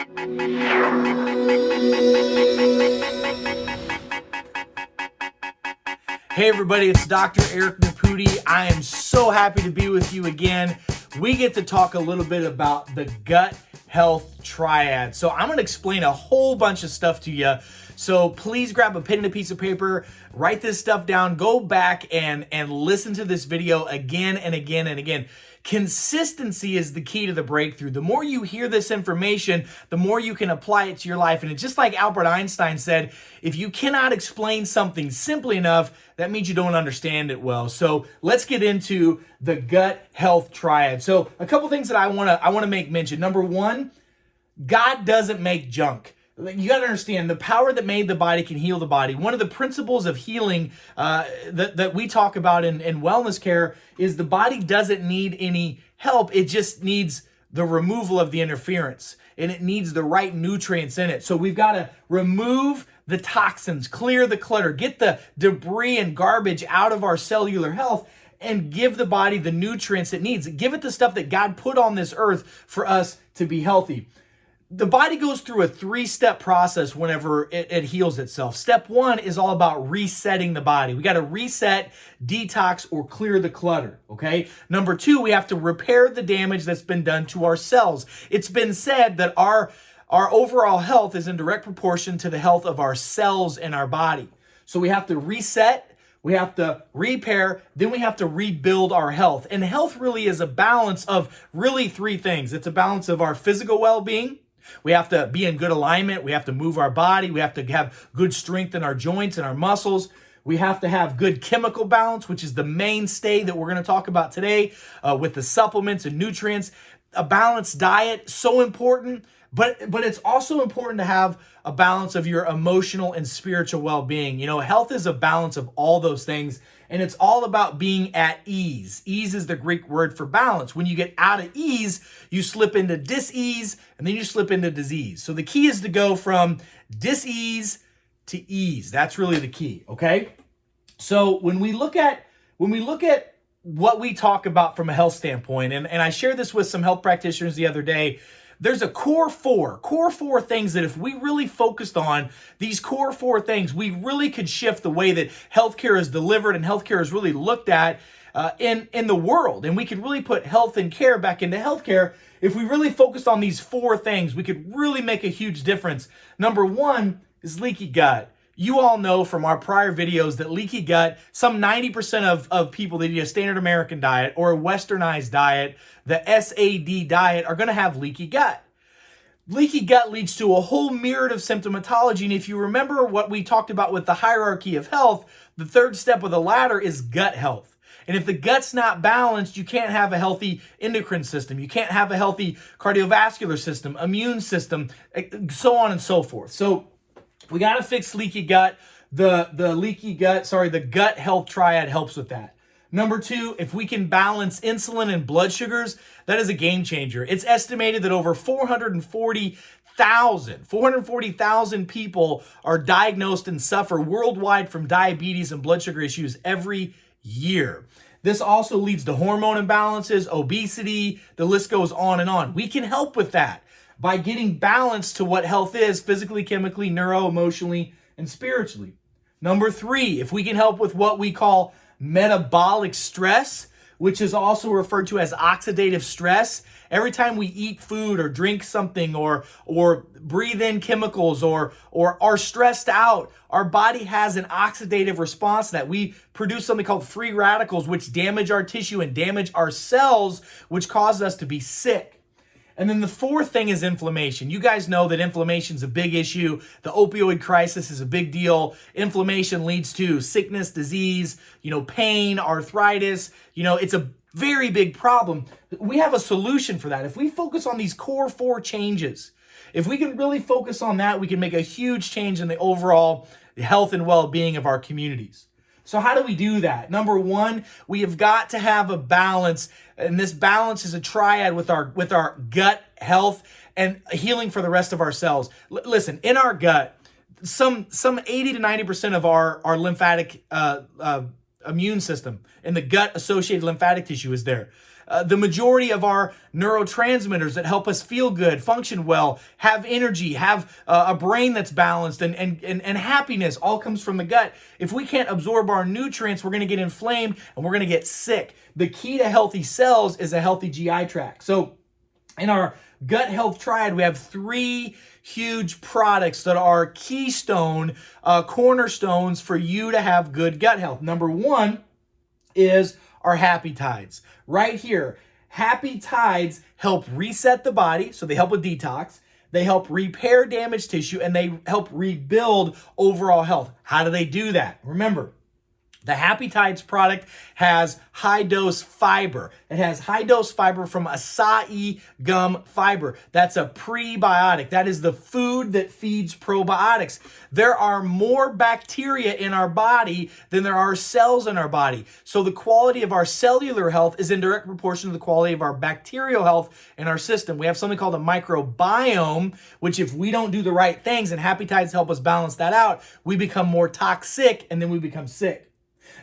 Hey everybody, it's Dr. Eric Naputi. I am so happy to be with you again. We get to talk a little bit about the gut health triad. So I'm going to explain a whole bunch of stuff to you. So please grab a pen and a piece of paper, write this stuff down, go back and listen to this video again and again and again. Consistency is the key to the breakthrough. The more you hear this information, the more you can apply it to your life. And it's just like Albert Einstein said, if you cannot explain something simply enough, that means you don't understand it well. So let's get into the gut health triad. So a couple things that I want to make mention. Number one, God doesn't make junk. You got to understand, the power that made the body can heal the body. One of the principles of healing that we talk about in wellness care is the body doesn't need any help. It just needs the removal of the interference, and it needs the right nutrients in it. So we've got to remove the toxins, clear the clutter, get the debris and garbage out of our cellular health, and give the body the nutrients it needs. Give it the stuff that God put on this earth for us to be healthy. The body goes through a 3-step process whenever it heals itself. Step 1 is all about resetting the body. We got to reset, detox, or clear the clutter, okay? Number 2, we have to repair the damage that's been done to our cells. It's been said that our overall health is in direct proportion to the health of our cells in our body. So we have to reset, we have to repair, then we have to rebuild our health. And health really is a balance of really 3 things. It's a balance of our physical well-being. We have to be in good alignment. We have to move our body. We have to have good strength in our joints and our muscles. We have to have good chemical balance, which is the mainstay that we're going to talk about today with the supplements and nutrients. A balanced diet, so important, but it's also important to have a balance of your emotional and spiritual well-being. You know, health is a balance of all those things, and it's all about being at ease. Ease is the Greek word for balance. When you get out of ease, you slip into dis-ease, and then you slip into disease. So the key is to go from dis-ease to ease. That's really the key, okay? So when we look at what we talk about from a health standpoint, and I shared this with some health practitioners the other day, there's a core four things that if we really focused on these core 4 things, we really could shift the way that healthcare is delivered and healthcare is really looked at in the world. And we could really put health and care back into healthcare. If we really focused on these 4 things, we could really make a huge difference. Number 1 is leaky gut. You all know from our prior videos that leaky gut, some 90% of people that eat a standard American diet or a westernized diet, the SAD diet, are going to have leaky gut. Leaky gut leads to a whole myriad of symptomatology. And if you remember what we talked about with the hierarchy of health, the 3rd step of the ladder is gut health. And if the gut's not balanced, you can't have a healthy endocrine system. You can't have a healthy cardiovascular system, immune system, so on and so forth. So we got to fix leaky gut. The gut health triad helps with that. Number 2, if we can balance insulin and blood sugars, that is a game changer. It's estimated that over 440,000 people are diagnosed and suffer worldwide from diabetes and blood sugar issues every year. This also leads to hormone imbalances, obesity, the list goes on and on. We can help with that by getting balance to what health is physically, chemically, neuro, emotionally, and spiritually. Number 3, if we can help with what we call metabolic stress, which is also referred to as oxidative stress. Every time we eat food or drink something or breathe in chemicals or are stressed out, our body has an oxidative response to that. We produce something called free radicals, which damage our tissue and damage our cells, which causes us to be sick. And then the 4th thing is inflammation. You guys know that inflammation is a big issue. The opioid crisis is a big deal. Inflammation leads to sickness, disease, pain, arthritis. It's a very big problem. We have a solution for that. If we focus on these core 4 changes, if we can really focus on that, we can make a huge change in the overall health and well-being of our communities. So how do we do that? Number 1, we have got to have a balance, and this balance is a triad with our gut health and healing for the rest of our cells. Listen, in our gut, some 80 to 90% of our lymphatic immune system and the gut-associated lymphatic tissue is there. the majority of our neurotransmitters that help us feel good, function well, have energy, have a brain that's balanced, and happiness all comes from the gut. If we can't absorb our nutrients, we're going to get inflamed and we're going to get sick. The key to healthy cells is a healthy GI tract. So in our gut health triad, we have 3 huge products that are keystone, cornerstones for you to have good gut health. Number 1 is our Happy Tides. Right here, Happy Tides help reset the body, so they help with detox. They help repair damaged tissue, and they help rebuild overall health. How do they do that? Remember, the Happy Tides product has high-dose fiber. It has high-dose fiber from acai gum fiber. That's a prebiotic. That is the food that feeds probiotics. There are more bacteria in our body than there are cells in our body. So the quality of our cellular health is in direct proportion to the quality of our bacterial health in our system. We have something called a microbiome, which if we don't do the right things, and Happy Tides help us balance that out, we become more toxic and then we become sick.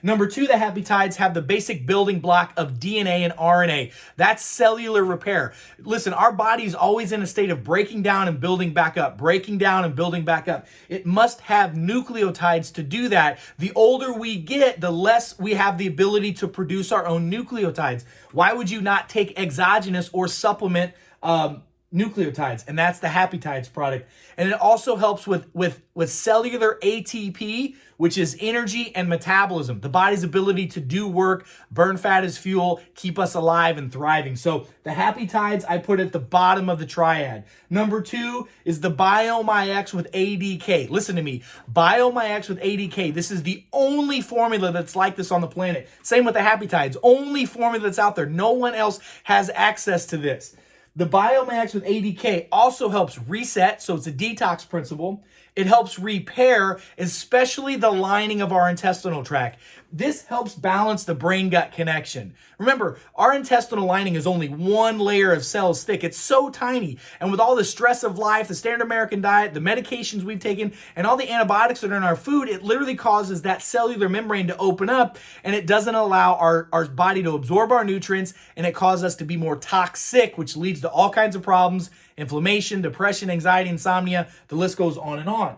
Number 2, the Happy Tides have the basic building block of DNA and RNA. That's cellular repair. Listen, our body's always in a state of breaking down and building back up, breaking down and building back up. It must have nucleotides to do that. The older we get, the less we have the ability to produce our own nucleotides. Why would you not take exogenous or supplement nucleotides? And that's the Happy Tides product. And it also helps with cellular ATP, which is energy and metabolism, the body's ability to do work, burn fat as fuel, keep us alive and thriving. So the Happy Tides I put at the bottom of the triad. Number 2 is the BioMyX with ADK. Listen to me, BioMyX with ADK. This is the only formula that's like this on the planet. Same with the Happy Tides, only formula that's out there. No one else has access to this. The BioMyX with ADK also helps reset, so it's a detox principle. It helps repair, especially the lining of our intestinal tract. This helps balance the brain-gut connection. Remember, our intestinal lining is only 1 layer of cells thick. It's so tiny. And with all the stress of life, the standard American diet, the medications we've taken, and all the antibiotics that are in our food, it literally causes that cellular membrane to open up, and it doesn't allow our body to absorb our nutrients, and it causes us to be more toxic, which leads to all kinds of problems, inflammation, depression, anxiety, insomnia, the list goes on and on.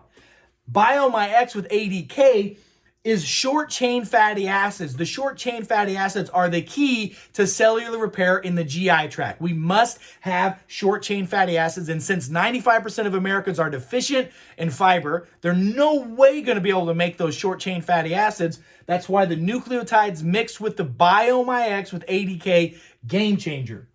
BioMyX with ADK is short-chain fatty acids. The short-chain fatty acids are the key to cellular repair in the GI tract. We must have short-chain fatty acids, and since 95% of Americans are deficient in fiber, they're no way going to be able to make those short-chain fatty acids. That's why the nucleotides mixed with the BioMyX with ADK, game changer.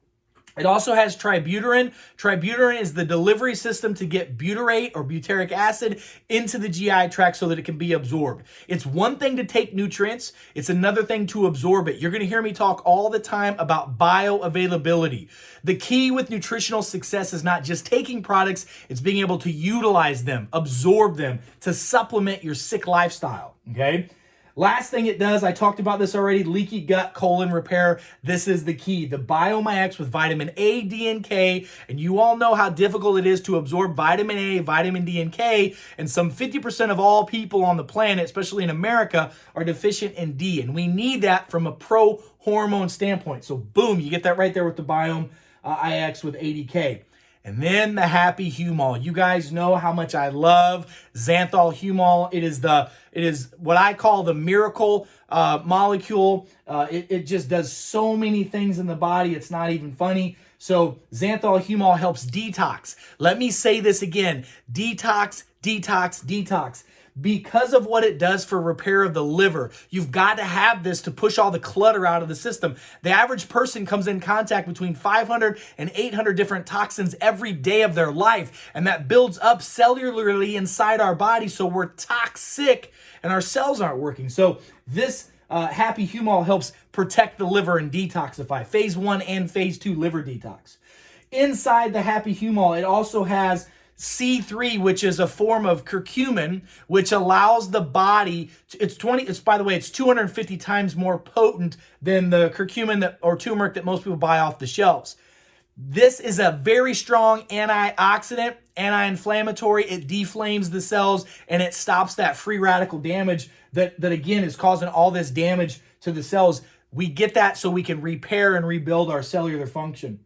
It also has tributyrin. Tributyrin is the delivery system to get butyrate or butyric acid into the GI tract so that it can be absorbed. It's one thing to take nutrients. It's another thing to absorb it. You're going to hear me talk all the time about bioavailability. The key with nutritional success is not just taking products, it's being able to utilize them, absorb them, to supplement your sick lifestyle, okay? Last thing it does, I talked about this already, leaky gut, colon repair. This is the key. The BioMyX with vitamin A, D, and K, and you all know how difficult it is to absorb vitamin A, vitamin D, and K, and some 50% of all people on the planet, especially in America, are deficient in D, and we need that from a pro-hormone standpoint. So boom, you get that right there with the BioMyX with ADK. And then the HapiHumol. You guys know how much I love Xanthohumol. It is what I call the miracle molecule. It just does so many things in the body. It's not even funny. So Xanthohumol helps detox. Let me say this again. Detox, detox, detox. Because of what it does for repair of the liver, you've got to have this to push all the clutter out of the system. The average person comes in contact between 500 and 800 different toxins every day of their life, and that builds up cellularly inside our body, so we're toxic and our cells aren't working. So this HapiHumol helps protect the liver and detoxify. Phase 1 and Phase 2 liver detox. Inside the HapiHumol, it also has C3, which is a form of curcumin, which allows the body to, by the way, it's 250 times more potent than the curcumin or turmeric that most people buy off the shelves. This is a very strong antioxidant, anti-inflammatory. It deflames the cells and it stops that free radical damage that again is causing all this damage to the cells. We get that so we can repair and rebuild our cellular function.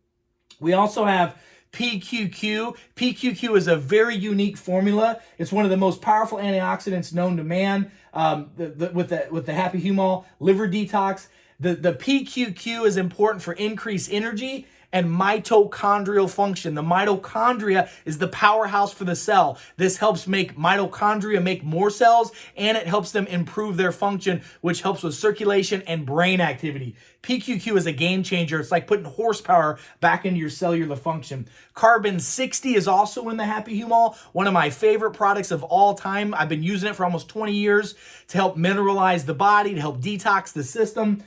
We also have PQQ. PQQ is a very unique formula. It's one of the most powerful antioxidants known to man. With the HapiHumol liver detox, the PQQ is important for increased energy and mitochondrial function. The mitochondria is the powerhouse for the cell. This helps make mitochondria make more cells, and it helps them improve their function, which helps with circulation and brain activity. PQQ is a game changer. It's like putting horsepower back into your cellular function. Carbon 60 is also in the HapiHumol, one of my favorite products of all time. I've been using it for almost 20 years to help mineralize the body, to help detox the system.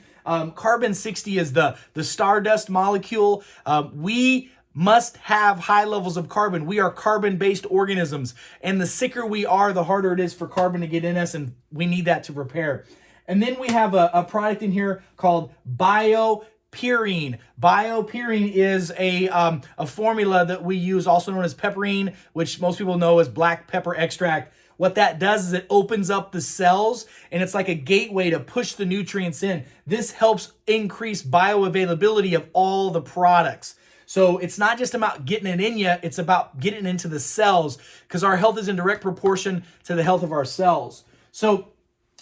Carbon 60 is the stardust molecule. We must have high levels of carbon. We are carbon-based organisms, and the sicker we are, the harder it is for carbon to get in us, and we need that to repair. And then we have a product in here called BioPurine. BioPurine is a formula that we use, also known as pepperine, which most people know as black pepper extract. What that does is it opens up the cells, and it's like a gateway to push the nutrients in. This helps increase bioavailability of all the products. So it's not just about getting it in you, it's about getting it into the cells, because our health is in direct proportion to the health of our cells. So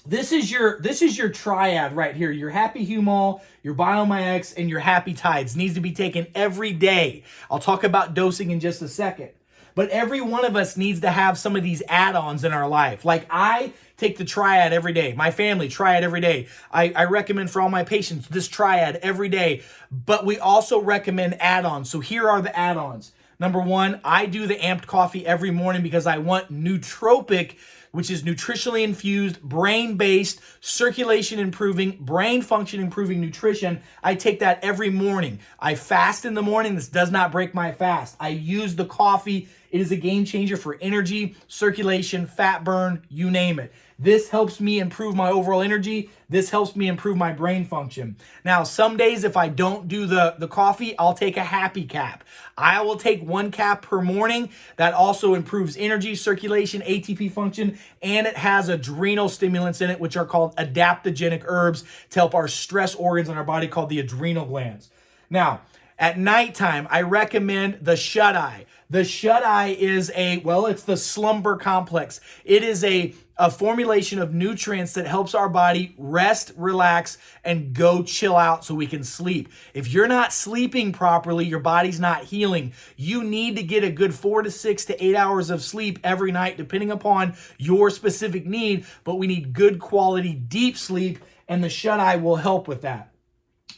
this is your triad right here. Your HapiHumol, your BioMyX, and your HapiTides needs to be taken every day. I'll talk about dosing in just a second. But every one of us needs to have some of these add-ons in our life. Like I take the triad every day. My family, triad every day. I recommend for all my patients this triad every day. But we also recommend add-ons. So here are the add-ons. Number one, I do the amped coffee every morning because I want nootropic, which is nutritionally infused, brain-based, circulation improving, brain function improving nutrition. I take that every morning. I fast in the morning. This does not break my fast. I use the coffee. It is a game changer for energy, circulation, fat burn, you name it. This helps me improve my overall energy. This helps me improve my brain function. Now, some days if I don't do the coffee, I'll take a Happy Cap. I will take 1 cap per morning. That also improves energy, circulation, ATP function, and it has adrenal stimulants in it, which are called adaptogenic herbs to help our stress organs in our body called the adrenal glands. Now, at nighttime, I recommend the shut-eye. The shut-eye is it's the slumber complex. It is a formulation of nutrients that helps our body rest, relax, and go chill out so we can sleep. If you're not sleeping properly, your body's not healing. You need to get a good 4 to 6 to 8 hours of sleep every night, depending upon your specific need, but we need good quality, deep sleep, and the shut-eye will help with that.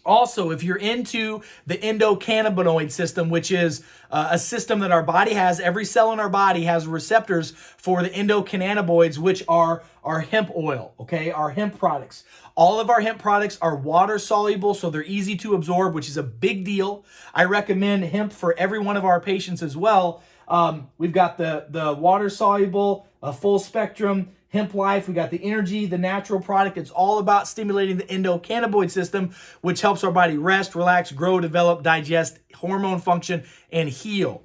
Also, if you're into the endocannabinoid system, which is a system that our body has, every cell in our body has receptors for the endocannabinoids, which are our hemp oil, okay, our hemp products. All of our hemp products are water soluble, so they're easy to absorb, which is a big deal. I recommend hemp for every one of our patients as well. We've got the water soluble, full spectrum, Hemp Life, we got the energy, the natural product. It's all about stimulating the endocannabinoid system, which helps our body rest, relax, grow, develop, digest, hormone function, and heal.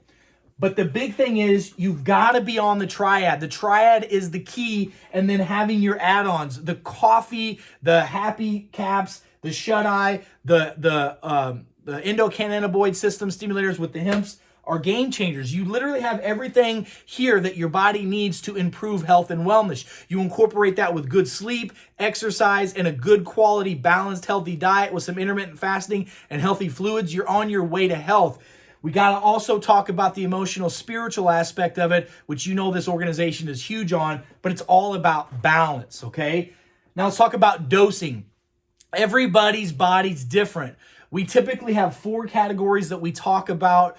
But the big thing is you've got to be on the triad. The triad is the key, and then having your add-ons, the coffee, the Happy Caps, the shut-eye, the endocannabinoid system stimulators with the hemps are game changers. You literally have everything here that your body needs to improve health and wellness. You incorporate that with good sleep, exercise, and a good quality, balanced, healthy diet with some intermittent fasting and healthy fluids. You're on your way to health. We got to also talk about the emotional, spiritual aspect of it, which you know this organization is huge on, but it's all about balance, okay? Now let's talk about dosing. Everybody's body's different. We typically have 4 categories that we talk about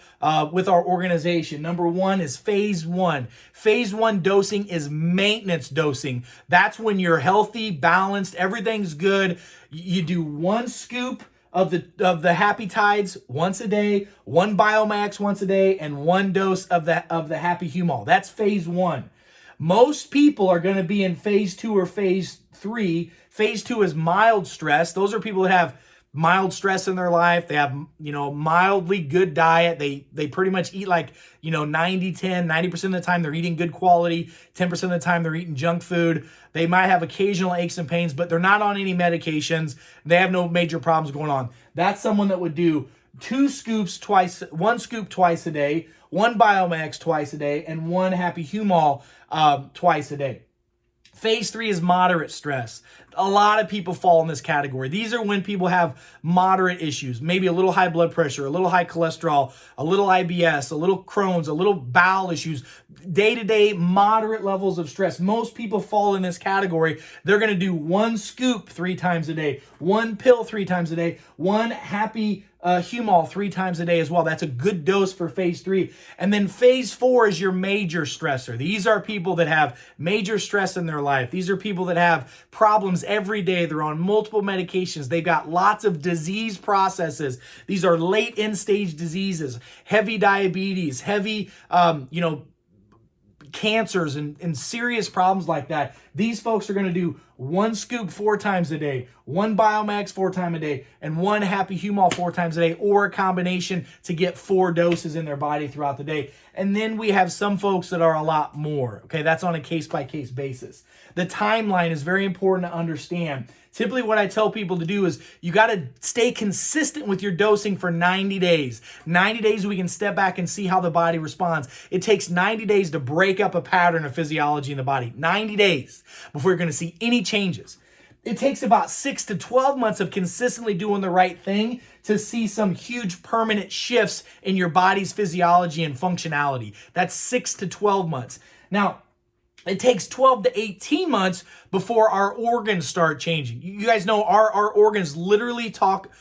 with our organization. Number 1 is phase 1. Phase 1 dosing is maintenance dosing. That's when you're healthy, balanced, everything's good. You do 1 scoop of the HapiTides once a day, 1 BioMyX once a day, and 1 dose of the HapiHumol. That's phase 1. Most people are going to be in phase 2 or phase 3. Phase 2 is mild stress. Those are people that have mild stress in their life. They have, mildly good diet. They pretty much eat like, 90% of the time they're eating good quality. 10% of the time they're eating junk food. They might have occasional aches and pains, but they're not on any medications. They have no major problems going on. That's someone that would do 1 scoop twice a day, 1 Biomax twice a day, and 1 HapiHumol twice a day. Phase 3 is moderate stress. A lot of people fall in this category. These are when people have moderate issues, maybe a little high blood pressure, a little high cholesterol, a little IBS, a little Crohn's, a little bowel issues, day-to-day moderate levels of stress. Most people fall in this category. They're going to do 1 scoop 3 times a day, 1 pill 3 times a day, 1 HapiHumol 3 times a day as well. That's a good dose for phase 3. And then phase 4 is your major stressor. These are people that have major stress in their life. These are people that have problems every day. They're on multiple medications. They've got lots of disease processes. These are late end-stage diseases, heavy diabetes, heavy, cancers and serious problems like that. These folks are going to do 1 scoop 4 times a day, 1 Biomax 4 times a day, and 1 HapiHumol 4 times a day, or a combination to get 4 doses in their body throughout the day. And then we have some folks that are a lot more. Okay, that's on a case-by-case basis. The timeline is very important to understand. Typically what I tell people to do is you got to stay consistent with your dosing for 90 days. 90 days we can step back and see how the body responds. It takes 90 days to break up a pattern of physiology in the body. 90 days before you're going to see any changes. It takes about 6 to 12 months of consistently doing the right thing to see some huge permanent shifts in your body's physiology and functionality. That's 6 to 12 months. Now, it takes 12 to 18 months before our organs start changing. You guys know our organs literally start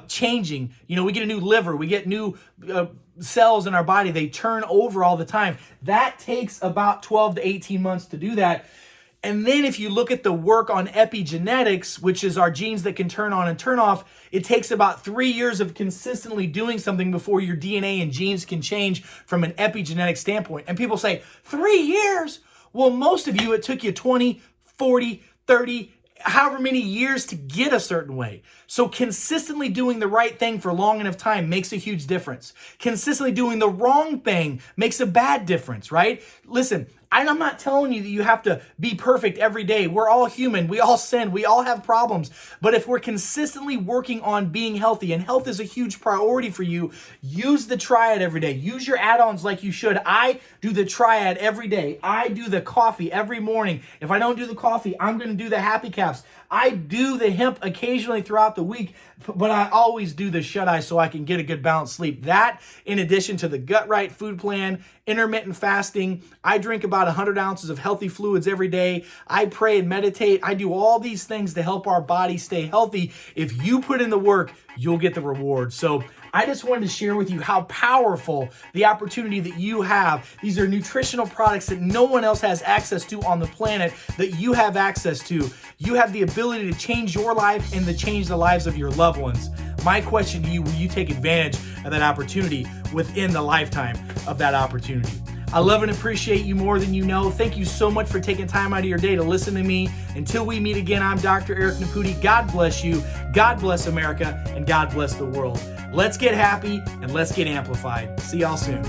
changing. We get a new liver, we get new cells in our body. They turn over all the time. That takes about 12 to 18 months to do that. And then if you look at the work on epigenetics, which is our genes that can turn on and turn off, it takes about 3 years of consistently doing something before your DNA and genes can change from an epigenetic standpoint. And people say, 3 years? Well, most of you, it took you 20, 40, 30, however many years to get a certain way. So consistently doing the right thing for long enough time makes a huge difference. Consistently doing the wrong thing makes a bad difference, right? Listen, I'm not telling you that you have to be perfect every day. We're all human. We all sin. We all have problems. But if we're consistently working on being healthy, and health is a huge priority for you, use the Triad every day. Use your add-ons like you should. I do the Triad every day. I do the coffee every morning. If I don't do the coffee, I'm going to do the Happy Caps. I do the hemp occasionally throughout the week, but I always do the shut-eye so I can get a good balanced sleep. That, in addition to the Gut Right food plan, intermittent fasting, I drink about 100 ounces of healthy fluids every day. I pray and meditate. I do all these things to help our body stay healthy. If you put in the work, you'll get the reward. So I just wanted to share with you how powerful the opportunity that you have. These are nutritional products that no one else has access to on the planet that you have access to. You have the ability to change your life and to change the lives of your loved ones. My question to you, will you take advantage of that opportunity within the lifetime of that opportunity? I love and appreciate you more than you know. Thank you so much for taking time out of your day to listen to me. Until we meet again, I'm Dr. Eric Naputi. God bless you, God bless America, and God bless the world. Let's get happy and let's get amplified. See y'all soon.